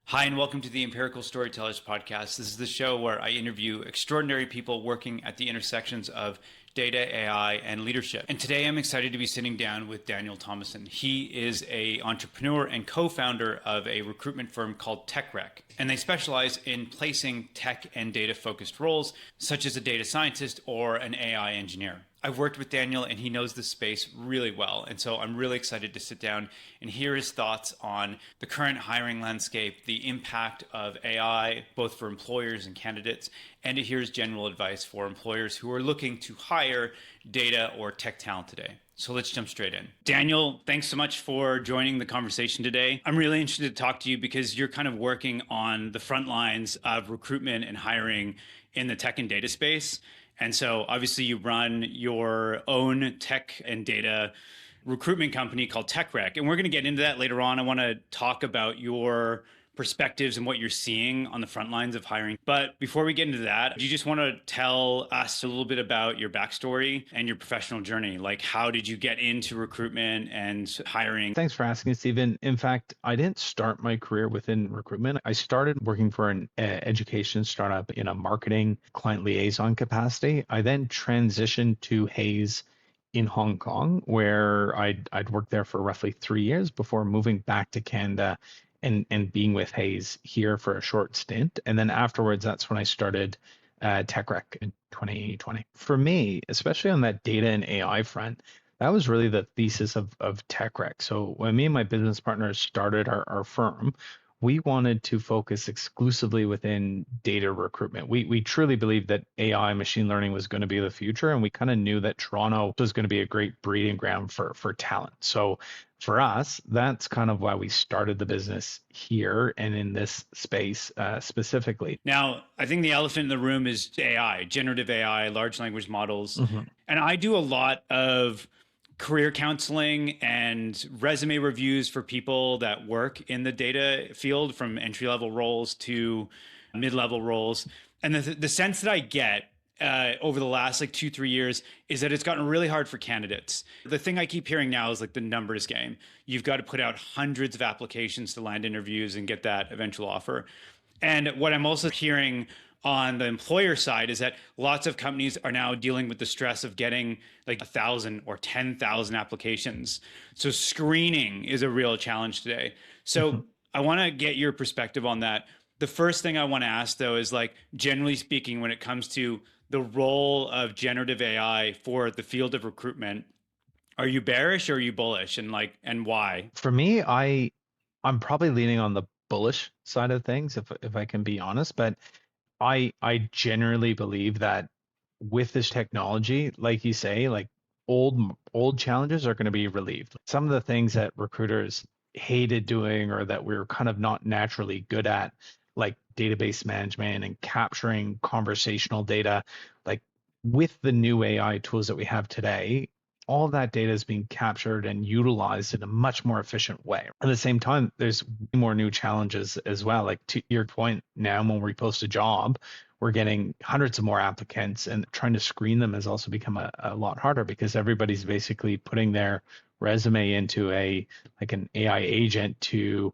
Hi, and welcome to the Empirical Storytellers podcast. This is the show where I interview extraordinary people working at the intersections of data, AI, and leadership. And today I'm excited to be sitting down with Daniel Thomassin. He is an entrepreneur and co-founder of a recruitment firm called TekRek. And they specialize in placing tech and data focused roles, such as a data scientist or an AI engineer. I've worked with Daniel and he knows this space really well. And so I'm really excited to sit down and hear his thoughts on the current hiring landscape, the impact of AI, both for employers and candidates, and to hear his general advice for employers who are looking to hire data or tech talent today. So let's jump straight in. Daniel, thanks so much for joining the conversation today. I'm really interested to talk to you because you're kind of working on the front lines of recruitment and hiring in the tech and data space. And so obviously you run your own tech and data recruitment company called TekRek. And we're going to get into that later on. I want to talk about your perspectives and what you're seeing on the front lines of hiring. But before we get into that, do you just want to tell us a little bit about your backstory and your professional journey? Like, how did you get into recruitment and hiring? Thanks for asking, Stephen. In fact, I didn't start my career within recruitment. I started working for an education startup in a marketing client liaison capacity. I then transitioned to Hayes in Hong Kong, where I'd worked there for roughly 3 years before moving back to Canada and being with Hayes here for a short stint. And then afterwards, that's when I started TekRek in 2020. For me, especially on that data and AI front, that was really the thesis of TekRek. So when me and my business partners started our firm, we wanted to focus exclusively within data recruitment. We truly believed that AI machine learning was going to be the future, and we kind of knew that Toronto was going to be a great breeding ground for talent. So for us, that's kind of why we started the business here and in this space specifically. Now, I think the elephant in the room is AI, generative AI, large language models. Mhm. And I do a lot of career counseling and resume reviews for people that work in the data field, from entry level roles to mid level roles. And the sense that I get over the last like 2, 3 years is that it's gotten really hard for candidates. The thing I keep hearing now is like the numbers game. You've got to put out hundreds of applications to land interviews and get that eventual offer. And what I'm also hearing on the employer side is that lots of companies are now dealing with the stress of getting like 1,000 or 10,000 applications. So screening is a real challenge today. So I want to get your perspective on that. The first thing I want to ask though is, like, generally speaking, when it comes to the role of generative AI for the field of recruitment, are you bearish or are you bullish, and why? For me, I'm probably leaning on the bullish side of things, if I can be honest, but I generally believe that with this technology, like you say, like old challenges are going to be relieved. Some of the things that recruiters hated doing or that we're kind of not naturally good at, like database management and capturing conversational data, like with the new AI tools that we have today, all of that data is being captured and utilized in a much more efficient way. At the same time, there's more new challenges as well. Like to your point, now when we post a job, we're getting hundreds of more applicants, and trying to screen them has also become a lot harder because everybody's basically putting their resume into an AI agent to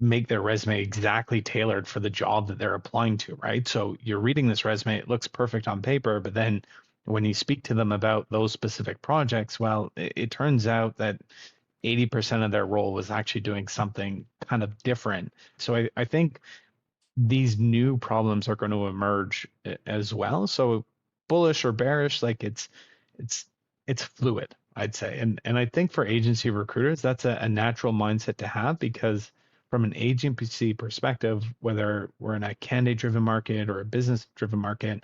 make their resume exactly tailored for the job that they're applying to, right? So you're reading this resume, it looks perfect on paper, but then when you speak to them about those specific projects, well, it turns out that 80% of their role was actually doing something kind of different. So I think these new problems are going to emerge as well. So bullish or bearish, like it's it's fluid, I'd say. And I think for agency recruiters, that's a natural mindset to have, because from an agency perspective, whether we're in a candidate driven market or a business driven market,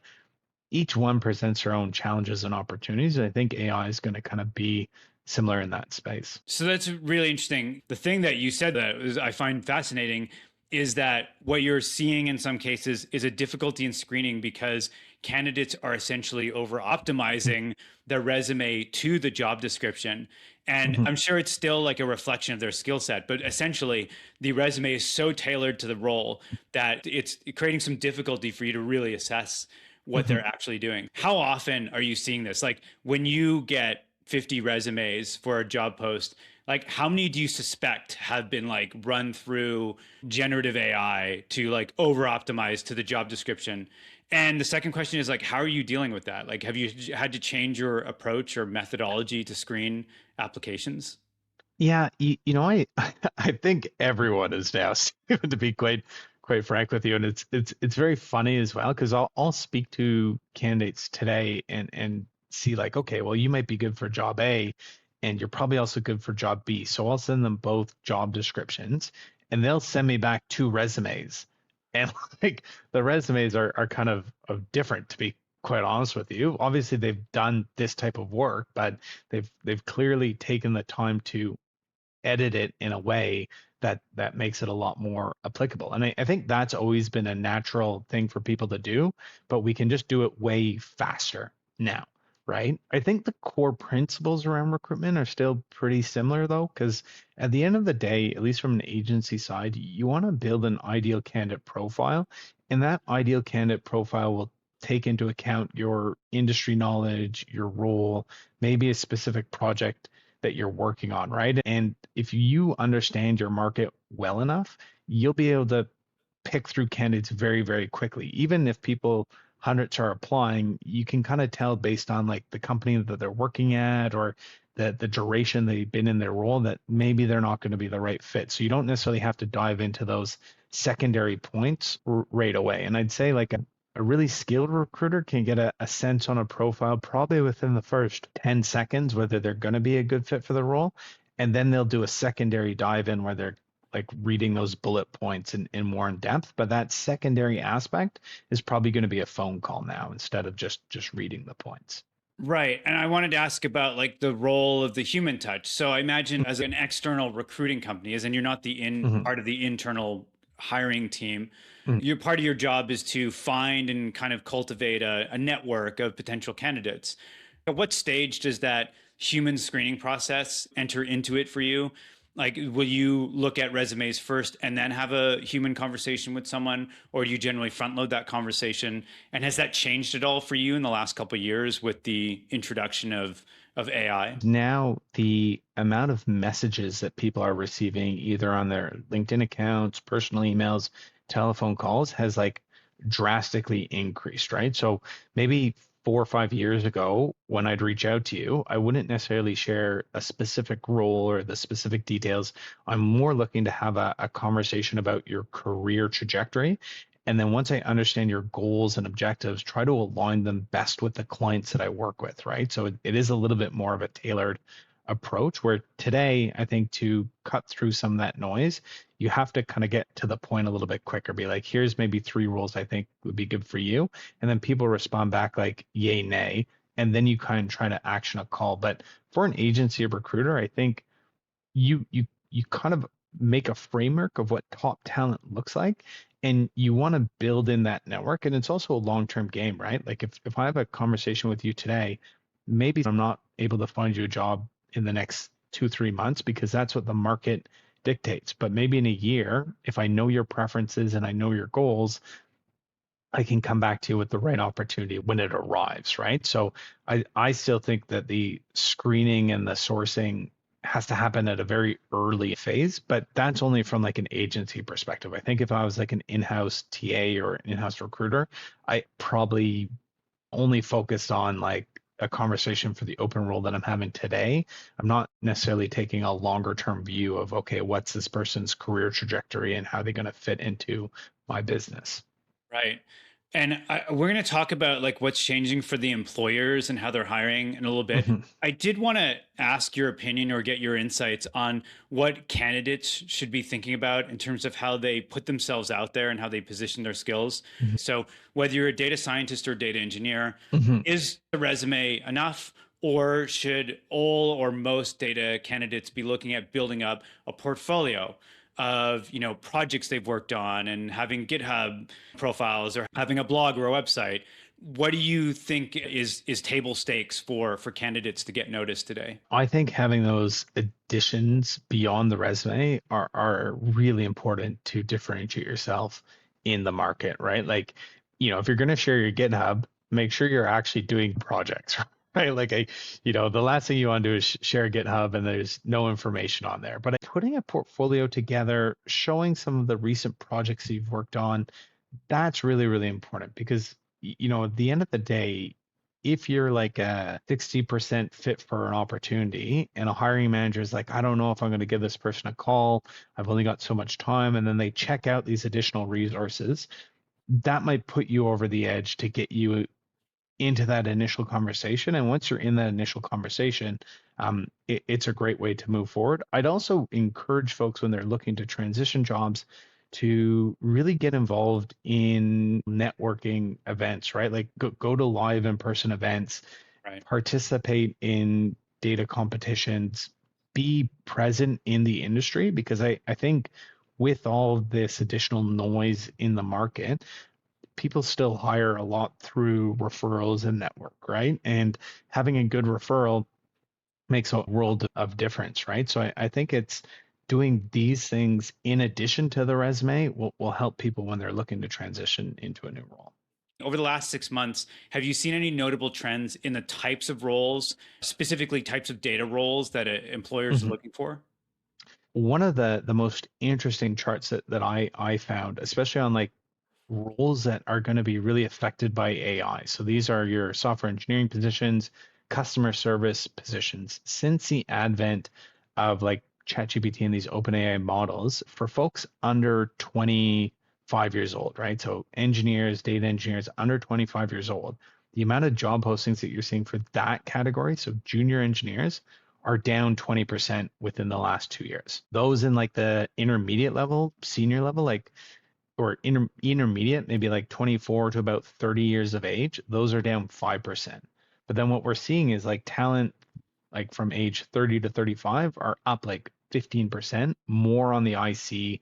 each one presents their own challenges and opportunities. And I think AI is going to kind of be similar in that space. So that's really interesting. The thing that you said that I find fascinating is that what you're seeing in some cases is a difficulty in screening because candidates are essentially over optimizing their resume to the job description. And Mhm. I'm sure it's still like a reflection of their skill set, but essentially the resume is so tailored to the role that it's creating some difficulty for you to really assess what Mhm. they're actually doing. How often are you seeing this? Like when you get 50 resumes for a job post, Like, how many do you suspect have been like run through generative AI to like over optimize to the job description? And the second question is like, how are you dealing with that? Like, have you had to change your approach or methodology to screen applications? Yeah, I I think everyone is now, to be quite frank with you, and it's very funny as well because I'll speak to candidates today and see like, okay, well, you might be good for job A, and you're probably also good for job B. So I'll send them both job descriptions, and they'll send me back two resumes, and like the resumes are kind of different, to be quite honest with you. Obviously, they've done this type of work, but they've clearly taken the time to edit it in a way that makes it a lot more applicable. And I think that's always been a natural thing for people to do, but we can just do it way faster now, right? I think the core principles around recruitment are still pretty similar though, because at the end of the day, at least from an agency side, you want to build an ideal candidate profile, and that ideal candidate profile will take into account your industry knowledge, your role, maybe a specific project that you're working on, right? And if you understand your market well enough, you'll be able to pick through candidates very, very quickly. Even if people hundreds are applying, you can kind of tell based on like the company that they're working at or the duration they've been in their role that maybe they're not going to be the right fit. So you don't necessarily have to dive into those secondary points right away. And I'd say like a really skilled recruiter can get a sense on a profile probably within the first 10 seconds whether they're going to be a good fit for the role. And then they'll do a secondary dive in where they're like reading those bullet points in more in depth. But that secondary aspect is probably going to be a phone call now instead of just reading the points. Right. And I wanted to ask about like the role of the human touch. So I imagine as an external recruiting company, as in you're not the in Mhm, part of the internal hiring team, mhm. your part of your job is to find and kind of cultivate a network of potential candidates. At what stage does that human screening process enter into it for you? Like, will you look at resumes first and then have a human conversation with someone, or do you generally front load that conversation? And has that changed at all for you in the last couple of years with the introduction of AI? Now the amount of messages that people are receiving either on their LinkedIn accounts, personal emails, telephone calls has like drastically increased, right? So maybe 4 or 5 years ago, when I'd reach out to you, I wouldn't necessarily share a specific role or the specific details. I'm more looking to have a conversation about your career trajectory. And then once I understand your goals and objectives, try to align them best with the clients that I work with, right? So it is a little bit more of a tailored approach where today, I think to cut through some of that noise, you have to kind of get to the point a little bit quicker. Be like, here's maybe three roles I think would be good for you. And then people respond back like yay, nay. And then you kind of try to action a call. But for an agency or recruiter, I think you kind of make a framework of what top talent looks like and you want to build in that network, and it's also a long-term game, right? Like if I have a conversation with you today, maybe I'm not able to find you a job in the next 2 3 months because that's what the market dictates, but maybe in a year if I know your preferences and I know your goals, I can come back to you with the right opportunity when it arrives, right? So I still think that the screening and the sourcing has to happen at a very early phase, but that's only from like an agency perspective. I think if I was like an in-house TA or an in-house recruiter, I probably only focused on like a conversation for the open role that I'm having today. I'm not necessarily taking a longer term view of, okay, what's this person's career trajectory and how they're going to fit into my business. Right. And we're going to talk about like what's changing for the employers and how they're hiring in a little bit. Mhm, I did want to ask your opinion or get your insights on what candidates should be thinking about in terms of how they put themselves out there and how they position their skills. mhm, So, whether you're a data scientist or data engineer, mhm. is the resume enough? Or should all or most data candidates be looking at building up a portfolio of projects they've worked on and having GitHub profiles or having a blog or a website? What do you think is table stakes for candidates to get noticed today? I think having those additions beyond the resume are really important to differentiate yourself in the market, right? Like, if you're going to share your GitHub, make sure you're actually doing projects, right? Like the last thing you want to do is share GitHub and there's no information on there. But putting a portfolio together, showing some of the recent projects you've worked on, that's really, really important because, at the end of the day, if you're like a 60% fit for an opportunity and a hiring manager is like, I don't know if I'm going to give this person a call, I've only got so much time, and then they check out these additional resources, that might put you over the edge to get you into that initial conversation. And once you're in that initial conversation, it's a great way to move forward. I'd also encourage folks when they're looking to transition jobs to really get involved in networking events, right? Like go to live in-person events, Right. participate in data competitions, be present in the industry, because I think with all of this additional noise in the market, people still hire a lot through referrals and network, right? And having a good referral makes a world of difference, right? So I think it's doing these things in addition to the resume will help people when they're looking to transition into a new role. Over the last 6 months, have you seen any notable trends in the types of roles, specifically types of data roles that employers are Mhm. looking for? One of the most interesting charts that I found, especially on like roles that are going to be really affected by AI. So these are your software engineering positions, customer service positions. Since the advent of like ChatGPT and these OpenAI models, for folks under 25 years old, right? So engineers, data engineers under 25 years old, the amount of job postings that you're seeing for that category, so junior engineers, are down 20% within the last 2 years. Those in like the intermediate level, senior level, like or intermediate, maybe like 24 to about 30 years of age, those are down 5%. But then what we're seeing is like talent like from age 30 to 35 are up like 15% more on the IC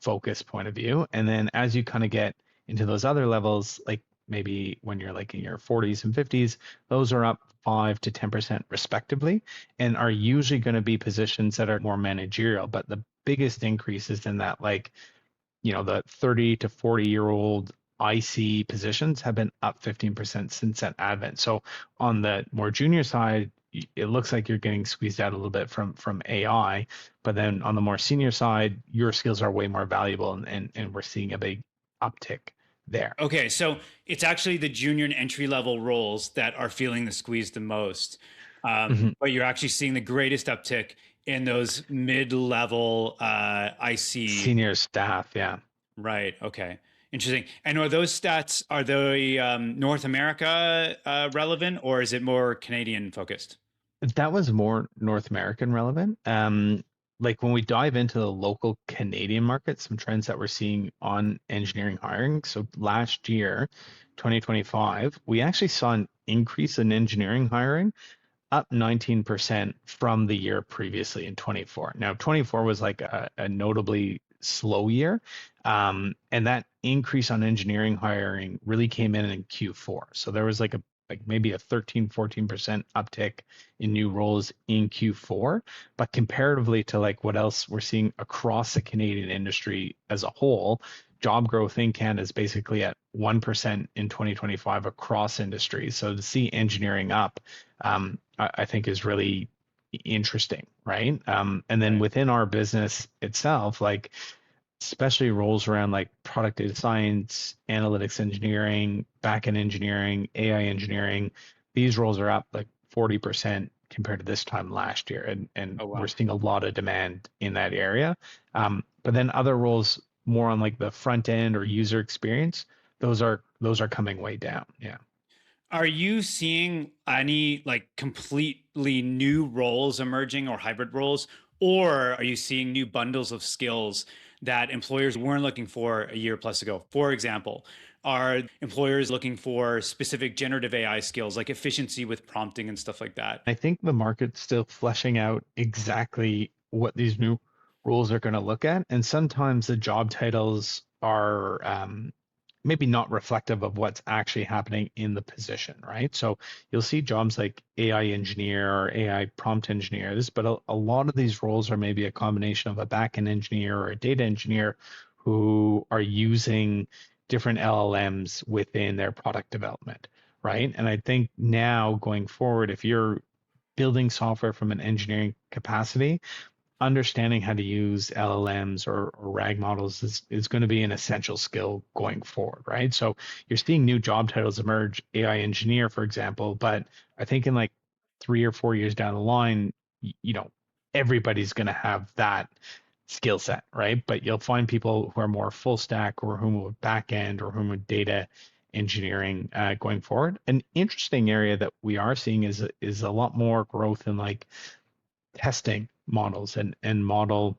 focus point of view. And then as you kind of get into those other levels, like maybe when you're like in your 40s and 50s, those are up 5 to 10% respectively and are usually going to be positions that are more managerial. But the biggest increase is in that like the 30 to 40-year-old IC positions have been up 15% since that advent. So on the more junior side, it looks like you're getting squeezed out a little bit from AI, but then on the more senior side, your skills are way more valuable, and we're seeing a big uptick there. Okay, so it's actually the junior and entry level roles that are feeling the squeeze the most. Mhm. But you're actually seeing the greatest uptick in those mid level IC. Senior staff, yeah. Right. Okay. Interesting. And are those stats, are they North America relevant, or is it more Canadian focused? That was more North American relevant. Like when we dive into the local Canadian market, some trends that we're seeing on engineering hiring. So last year, 2025, we actually saw an increase in engineering hiring up 19% from the year previously in 24. Now, 24 was like a notably slow year. And that increase on engineering hiring really came in Q4. So there was like maybe a 13, 14% uptick in new roles in Q4. But comparatively to like what else we're seeing across the Canadian industry as a whole, job growth in Canada is basically at 1% in 2025 across industries. So to see engineering up, I think is really interesting, right? And then Right. within our business itself, like especially roles around like product data science, analytics engineering, backend engineering, AI engineering, these roles are up like 40% compared to this time last year. And Oh, we're wow. seeing a lot of demand in that area. But then other roles more on like the front end or user experience, those are coming way down. Yeah. Are you seeing any like completely new roles emerging or hybrid roles, or are you seeing new bundles of skills that employers weren't looking for a year plus ago? For example, are employers looking for specific generative AI skills like efficiency with prompting and stuff like that? I think the market's still fleshing out exactly what these new rules are going to look at. And sometimes the job titles are maybe not reflective of what's actually happening in the position, right? So you'll see jobs like AI engineer or AI prompt engineers, but a lot of these roles are maybe a combination of a backend engineer or a data engineer who are using different LLMs within their product development, right? And I think now going forward, if you're building software from an engineering capacity, understanding how to use LLMs or RAG models is going to be an essential skill going forward, right? So you're seeing new job titles emerge, AI engineer, for example, but I think in like 3 or 4 years down the line, everybody's going to have that skill set, right? But you'll find people who are more full stack or whom with back end or whom with data engineering going forward. An interesting area that we are seeing is a lot more growth in like testing models and model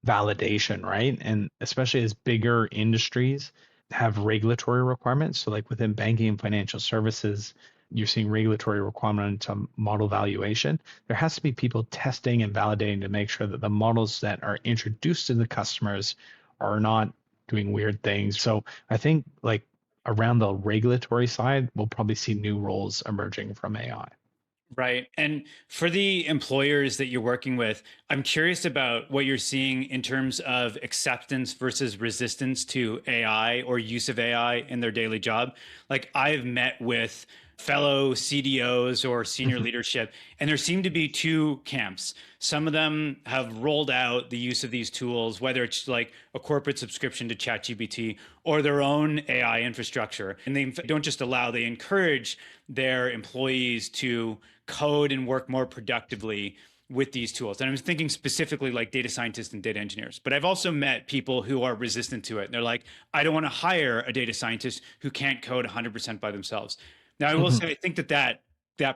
validation, right? And especially as bigger industries have regulatory requirements. So like within banking and financial services, you're seeing regulatory requirements on model valuation. There has to be people testing and validating to make sure that the models that are introduced to the customers are not doing weird things. So I think like around the regulatory side, we'll probably see new roles emerging from AI. Right. And for the employers that you're working with, I'm curious about what you're seeing in terms of acceptance versus resistance to AI or use of AI in their daily job. Like I've met with fellow CDOs or senior Mhm. leadership, and there seem to be two camps. Some of them have rolled out the use of these tools, whether it's like a corporate subscription to ChatGPT or their own AI infrastructure. And they don't just allow, they encourage their employees to code and work more productively with these tools. And I'm thinking specifically like data scientists and data engineers. But I've also met people who are resistant to it. And they're like, I don't want to hire a data scientist who can't code 100% by themselves. Now, I will say, I think that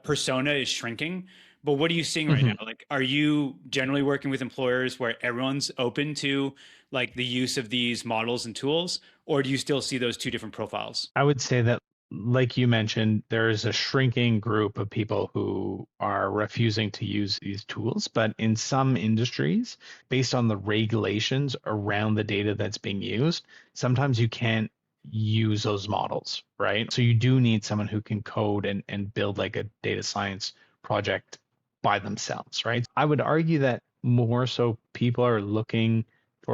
persona is shrinking. But what are you seeing right now? Mhm. Like, are you generally working with employers where everyone's open to like the use of these models and tools? Or do you still see those two different profiles? I would say that, like you mentioned, there is a shrinking group of people who are refusing to use these tools. But in some industries, based on the regulations around the data that's being used, sometimes you can't use those models, right? So you do need someone who can code and build like a data science project by themselves, right? I would argue that more so people are looking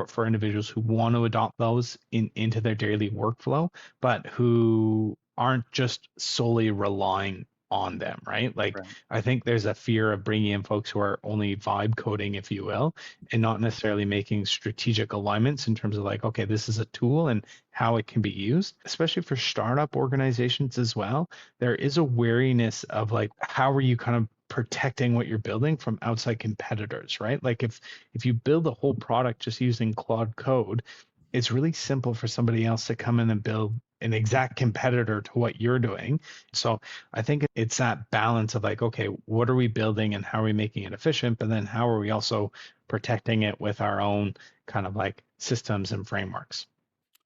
for individuals who want to adopt those into their daily workflow but who aren't just solely relying on them, right? Like, Right. I think there's a fear of bringing in folks who are only vibe coding, if you will, and not necessarily making strategic alignments in terms of like, okay, this is a tool and how it can be used, especially for startup organizations as well. There is a wariness of like, how are you kind of protecting what you're building from outside competitors, right? Like if you build a whole product just using Claude code, it's really simple for somebody else to come in and build an exact competitor to what you're doing. So I think it's that balance of like, okay, what are we building and how are we making it efficient? But then how are we also protecting it with our own kind of like systems and frameworks?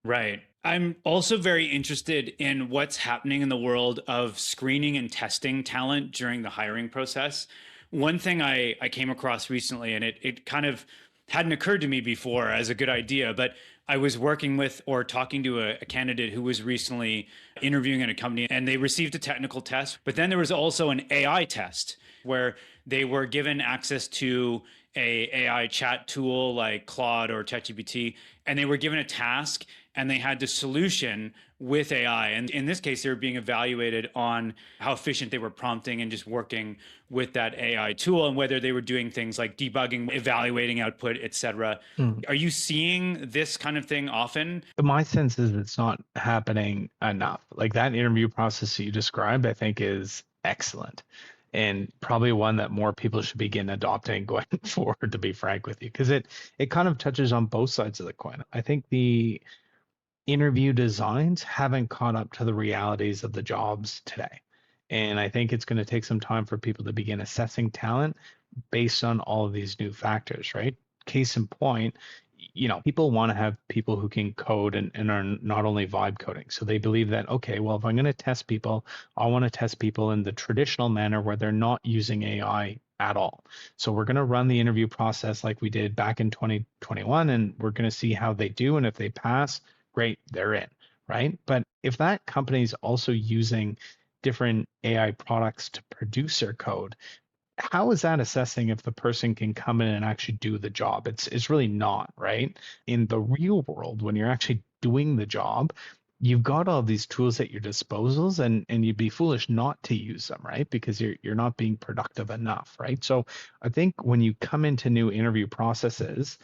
Right. I'm also very interested in what's happening in the world of screening and testing talent during the hiring process. One thing I came across recently, and it kind of hadn't occurred to me before as a good idea, but I was working with or talking to a candidate who was recently interviewing at a company and they received a technical test, but then there was also an AI test where they were given access to a AI chat tool like Claude or ChatGPT, and they were given a task and they had the solution with AI. And in this case, they were being evaluated on how efficient they were prompting and just working with that AI tool and whether they were doing things like debugging, evaluating output, et cetera. Are you seeing this kind of thing often? My sense is it's not happening enough. Like that interview process you described, I think is excellent and probably one that more people should begin adopting going forward, to be frank with you, because it kind of touches on both sides of the coin. I think the interview designs haven't caught up to the realities of the jobs today. And I think it's going to take some time for people to begin assessing talent based on all of these new factors, right? Case in point, people want to have people who can code and are not only vibe coding. So they believe that, okay, well, if I'm going to test people, I want to test people in the traditional manner where they're not using AI at all. So we're going to run the interview process like we did back in 2021, and we're going to see how they do. And if they pass, great, they're in, right? But if that company is also using different AI products to produce their code, how is that assessing if the person can come in and actually do the job? It's really not, right? In the real world, when you're actually doing the job, you've got all these tools at your disposals, and you'd be foolish not to use them, right? Because you're not being productive enough, right? So I think when you come into new interview processes,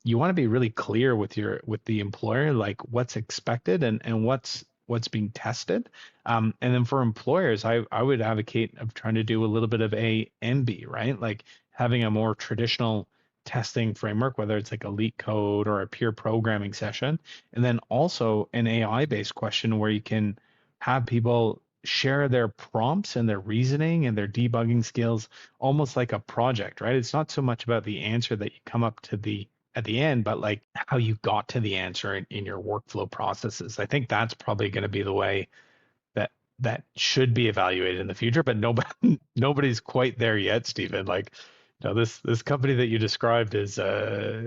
you want to be really clear with the employer, like what's expected and what's being tested. And then for employers, I would advocate of trying to do a little bit of A and B, right? Like having a more traditional testing framework, whether it's like a leak code or a peer programming session, and then also an AI based question where you can have people share their prompts and their reasoning and their debugging skills almost like a project, right? It's not so much about the answer that you come up to the at the end, but like how you got to the answer in your workflow processes. I think that's probably going to be the way that that should be evaluated in the future, but nobody nobody's quite there yet, Stephen. Like, this company that you described is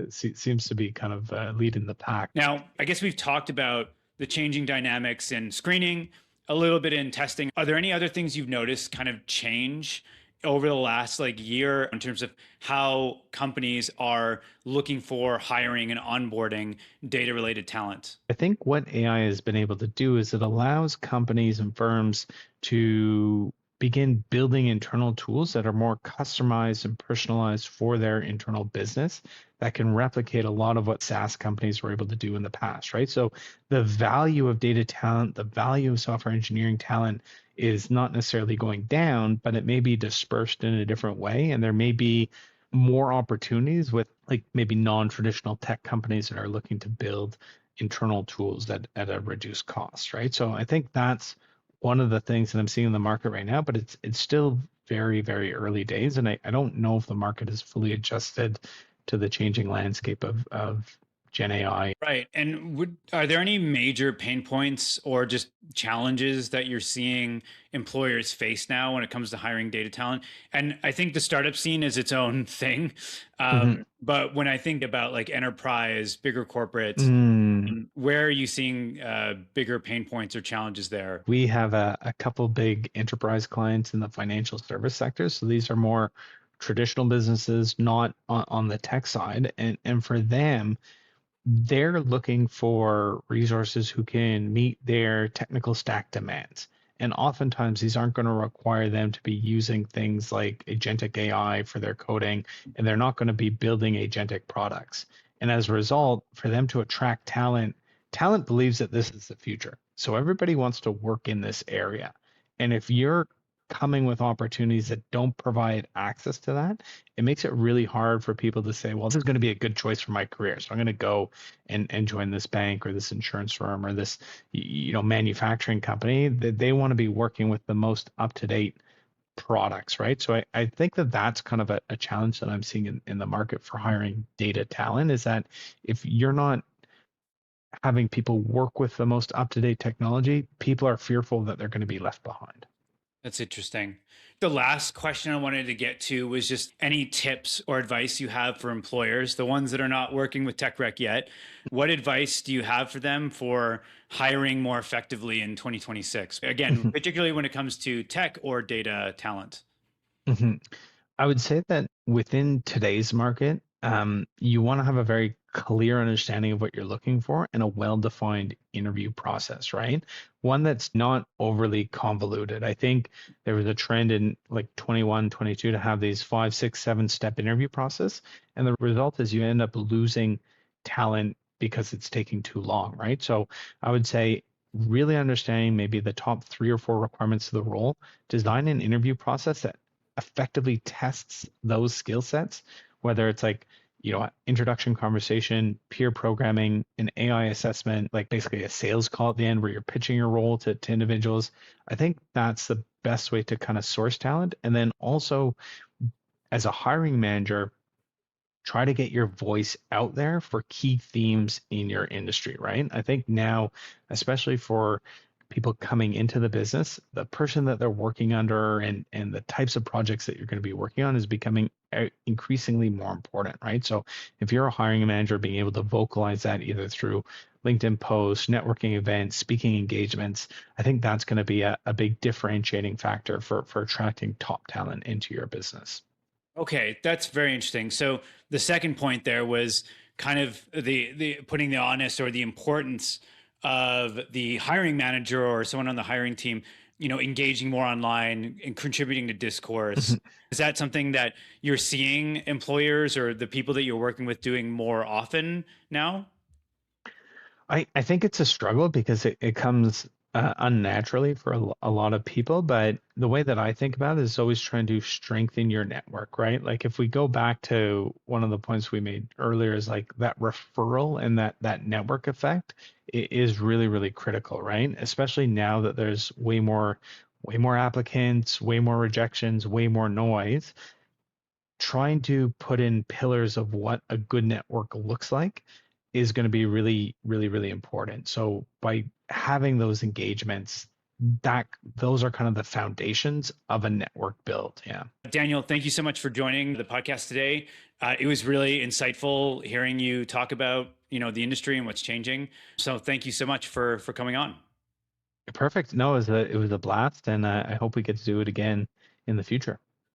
seems to be kind of leading the pack. Now, I guess we've talked about the changing dynamics in screening, a little bit in testing. Are there any other things you've noticed kind of change over the last like year in terms of how companies are looking for hiring and onboarding data related talent? I think what AI has been able to do is it allows companies and firms to begin building internal tools that are more customized and personalized for their internal business that can replicate a lot of what SaaS companies were able to do in the past, right? So the value of data talent, the value of software engineering talent is not necessarily going down, but it may be dispersed in a different way. And there may be more opportunities with like maybe non-traditional tech companies that are looking to build internal tools that at a reduced cost, right? So I think that's one of the things that I'm seeing in the market right now, but it's still very, very early days. And I don't know if the market is fully adjusted to the changing landscape of Gen AI. Right. And are there any major pain points or just challenges that you're seeing employers face now when it comes to hiring data talent? And I think the startup scene is its own thing. Mhm. But when I think about like enterprise, bigger corporates, Mm. where are you seeing bigger pain points or challenges there? We have a couple big enterprise clients in the financial service sector. So these are more traditional businesses, not on the tech side. And for them, they're looking for resources who can meet their technical stack demands. And oftentimes, these aren't going to require them to be using things like agentic AI for their coding, and they're not going to be building agentic products. And as a result, for them to attract talent, talent believes that this is the future. So everybody wants to work in this area. And if you're coming with opportunities that don't provide access to that, it makes it really hard for people to say, well, this is going to be a good choice for my career. So I'm going to go and join this bank or this insurance firm or this manufacturing company. That they want to be working with the most up-to-date products, right? So I think that that's kind of a challenge that I'm seeing in the market for hiring data talent is that if you're not having people work with the most up-to-date technology, people are fearful that they're going to be left behind. That's interesting. The last question I wanted to get to was just any tips or advice you have for employers, the ones that are not working with TekRek yet. What advice do you have for them for hiring more effectively in 2026? Again, particularly when it comes to tech or data talent. Mhm. I would say that within today's market, you want to have a very clear understanding of what you're looking for and a well-defined interview process, right? One that's not overly convoluted. I think there was a trend in like 21, 22 to have these 5, 6, 7 step interview process. And the result is you end up losing talent because it's taking too long, right? So I would say really understanding maybe the top 3 or 4 requirements of the role, design an interview process that effectively tests those skill sets, whether it's like, introduction conversation, peer programming, an AI assessment, like basically a sales call at the end where you're pitching your role to individuals. I think that's the best way to kind of source talent. And then also as a hiring manager, try to get your voice out there for key themes in your industry, right? I think now, especially for people coming into the business, the person that they're working under and the types of projects that you're going to be working on is becoming increasingly more important, right? So if you're a hiring manager, being able to vocalize that either through LinkedIn posts, networking events, speaking engagements, I think that's going to be a big differentiating factor for attracting top talent into your business. Okay, that's very interesting. So the second point there was kind of the putting the honest or the importance of the hiring manager or someone on the hiring team, engaging more online and contributing to discourse. Is that something that you're seeing employers or the people that you're working with doing more often now? I think it's a struggle because it comes unnaturally for a lot of people. But the way that I think about it is always trying to strengthen your network, right? Like if we go back to one of the points we made earlier is like that referral and that network effect is really, really critical, right? Especially now that there's way more applicants, way more rejections, way more noise. Trying to put in pillars of what a good network looks like is going to be really, really, really important. So by having those engagements, that those are kind of the foundations of a network build. Yeah. Daniel, thank you so much for joining the podcast today. It was really insightful hearing you talk about, the industry and what's changing. So thank you so much for coming on. Perfect. No, it was a blast, and I hope we get to do it again in the future.